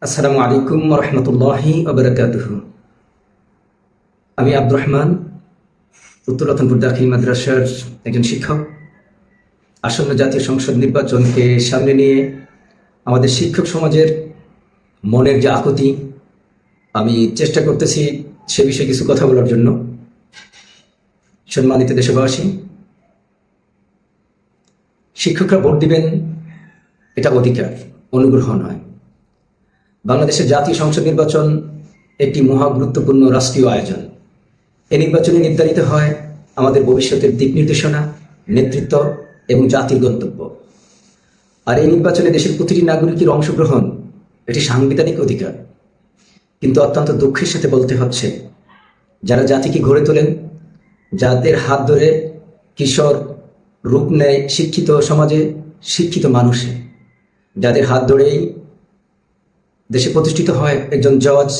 আসসালামু আলাইকুম রহমতুল্লাহি ওবারাকাতুহু। আমি আব্দুর রহমান, উত্তর রতনপুর দাখিল মাদ্রাসার একজন শিক্ষক। আসন্ন জাতীয় সংসদ নির্বাচনকে সামনে নিয়ে আমাদের শিক্ষক সমাজের মনের যে আকুতি, আমি চেষ্টা করতেছি সে বিষয়ে কিছু কথা বলার জন্য। সম্মানিত দেশবাসী, শিক্ষকরা ভোট দিবেন, এটা অধিকার, অনুগ্রহ নয়। বাংলাদেশের জাতীয় সংসদ নির্বাচন একটি মহা গুরুত্বপূর্ণ রাষ্ট্রীয় আয়োজন। এই নির্বাচনে নির্ধারিত হয় আমাদের ভবিষ্যতের দিক নির্দেশনা, নেতৃত্ব এবং জাতির গন্তব্য। আর এই নির্বাচনে দেশের প্রতিটি নাগরিকের অংশগ্রহণ এটি সাংবিধানিক অধিকার। কিন্তু অত্যন্ত দুঃখের সাথে বলতে হচ্ছে, যারা জাতিকে গড়ে তোলেন, যাদের হাত ধরে কিশোর রূপ নেয় শিক্ষিত সমাজে, শিক্ষিত মানুষে, যাদের হাত ধরেই দেশে প্রতিষ্ঠিত হয় একজন জজ,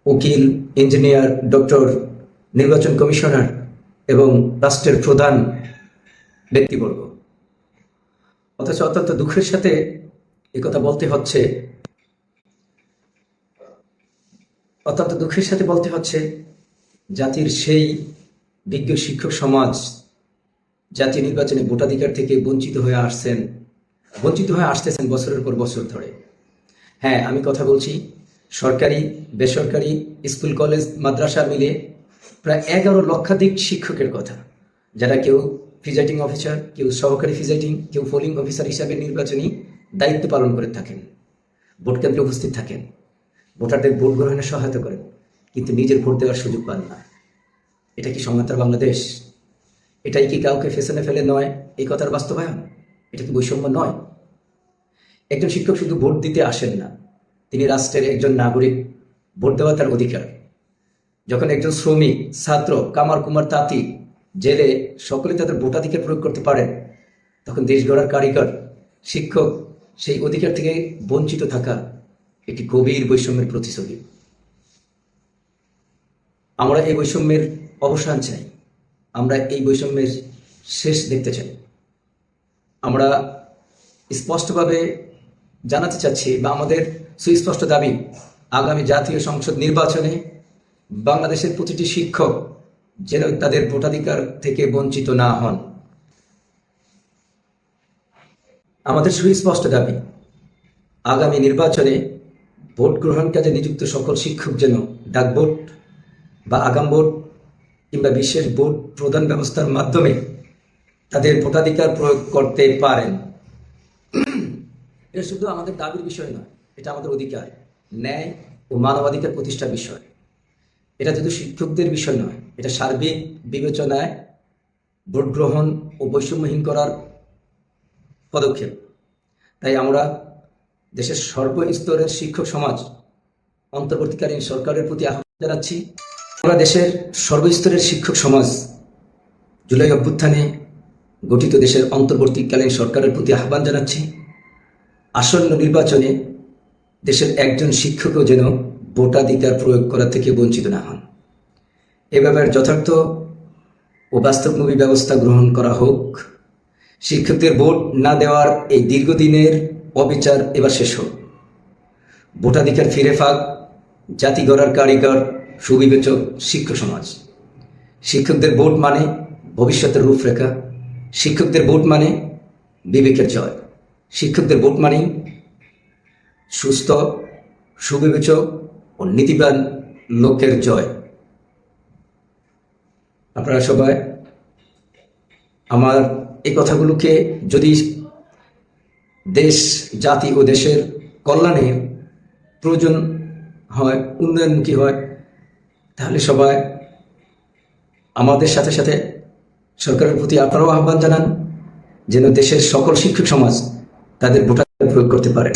উকিল, ইঞ্জিনিয়ার, ডক্টর, নির্বাচন কমিশনার এবং রাষ্ট্রের প্রধান ব্যক্তিবর্গ। অথচ অত্যন্ত দুঃখের সাথে একথা বলতে হচ্ছে, জাতির সেই বিজ্ঞ শিক্ষক সমাজ জাতীয় নির্বাচনে ভোটাধিকার থেকে বঞ্চিত হয়ে আসতেছেন বছরের পর বছর ধরে। হ্যাঁ, আমি কথা বলছি সরকারি, বেসরকারি, স্কুল, কলেজ, মাদ্রাসা মিলে প্রায় 11 লক্ষাধিক শিক্ষকের কথা, যারা কেউ প্রিজাইডিং অফিসার, কেউ সহকারী প্রিজাইডিং, কেউ পোলিং অফিসার হিসাবে নির্বাচনী দায়িত্ব পালন করে থাকেন, ভোট কেন্দ্রে উপস্থিত থাকেন, ভোটারদের ভোট গ্রহণে সহায়তা করেন, কিন্তু নিজের ভোট দেওয়ার সুযোগ পান না। এটা কি সমান্তরাল বাংলাদেশ? এটাই কি কাউকে ফেসনে ফেলে নয় এই কথার বাস্তবায়ন? এটা কি বৈষম্য নয়? একজন শিক্ষক শুধু ভোট দিতে আসেন না, তিনি রাষ্ট্রের একজন নাগরিক। ভোট দেওয়া তার অধিকার। যখন একজন শ্রমিক, ছাত্র, কামার কুমার, তাঁতি, জেলে সকলে তাদের ভোটাধিকার প্রয়োগ করতে পারেন, তখন দেশ গড়ার কারিগর শিক্ষক সেই অধিকার থেকে বঞ্চিত থাকা একটি গভীর বৈষম্যের প্রতিচ্ছবি। আমরা এই বৈষম্যের অবসান চাই, আমরা এই বৈষম্যের শেষ দেখতে চাই। আমরা স্পষ্টভাবে জানাতে চাচ্ছি, বা আমাদের সুস্পষ্ট দাবি, আগামী জাতীয় সংসদ নির্বাচনে বাংলাদেশের প্রতিটি শিক্ষক যেন তাদের ভোটাধিকার থেকে বঞ্চিত না হন। আমাদের সুস্পষ্ট দাবি, আগামী নির্বাচনে ভোট গ্রহণ কাজে নিযুক্ত সকল শিক্ষক যেন ডাক ভোট বা আগাম ভোট কিংবা বিশেষ ভোট প্রদান ব্যবস্থার মাধ্যমে তাদের ভোটাধিকার প্রয়োগ করতে পারেন। এটা শুধু আমাদের দাবির বিষয় নয়, এটা আমাদের অধিকার, ন্যায় ও মানবাধিকার প্রতিষ্ঠার বিষয়। এটা শুধু শিক্ষকদের বিষয় নয়, এটা সার্বিক বিবেচনায় ভোট গ্রহণ ও বৈষম্যহীন করার পদক্ষেপ। তাই আমরা দেশের সর্বস্তরের শিক্ষক সমাজ, অন্তর্বর্তীকালীন সরকারের প্রতি আহ্বান জানাচ্ছি। আমরা দেশের সর্বস্তরের শিক্ষক সমাজ জুলাই অভ্যুত্থানে গঠিত দেশের অন্তর্বর্তীকালীন সরকারের প্রতি আহ্বান জানাচ্ছি, আসন্ন নির্বাচনে দেশের একজন শিক্ষকও যেন ভোটাধিকার প্রয়োগ করা থেকে বঞ্চিত না হন। এ ব্যাপারে যথার্থ ও বাস্তবমুখী ব্যবস্থা গ্রহণ করা হোক। শিক্ষকদের ভোট না দেওয়ার এই দীর্ঘদিনের অবিচার এবার শেষ হোক। ভোটাধিকার ফিরে পাক জাতি গড়ার কারিগর, সুবিবেচক শিক্ষক সমাজ। শিক্ষকদের ভোট মানে ভবিষ্যতের রূপরেখা, শিক্ষকদের ভোট মানে বিবেকের জয়, শিক্ষকদের ভোট মানেই সুস্থ, সুবিবেচক ও নীতিবান লোকের জয়। আপনারা সবাই আমার এই কথাগুলোকে যদি দেশ, জাতি ও দেশের কল্যাণে প্রয়োজন হয়, উন্নয়নমুখী হয়, তাহলে সবাই আমাদের সাথে সাথে সরকারের প্রতি আপনারাও আহ্বান জানান, যেন দেশের সকল শিক্ষক সমাজ তাদের ভোটাধিকার প্রয়োগ করতে পারে।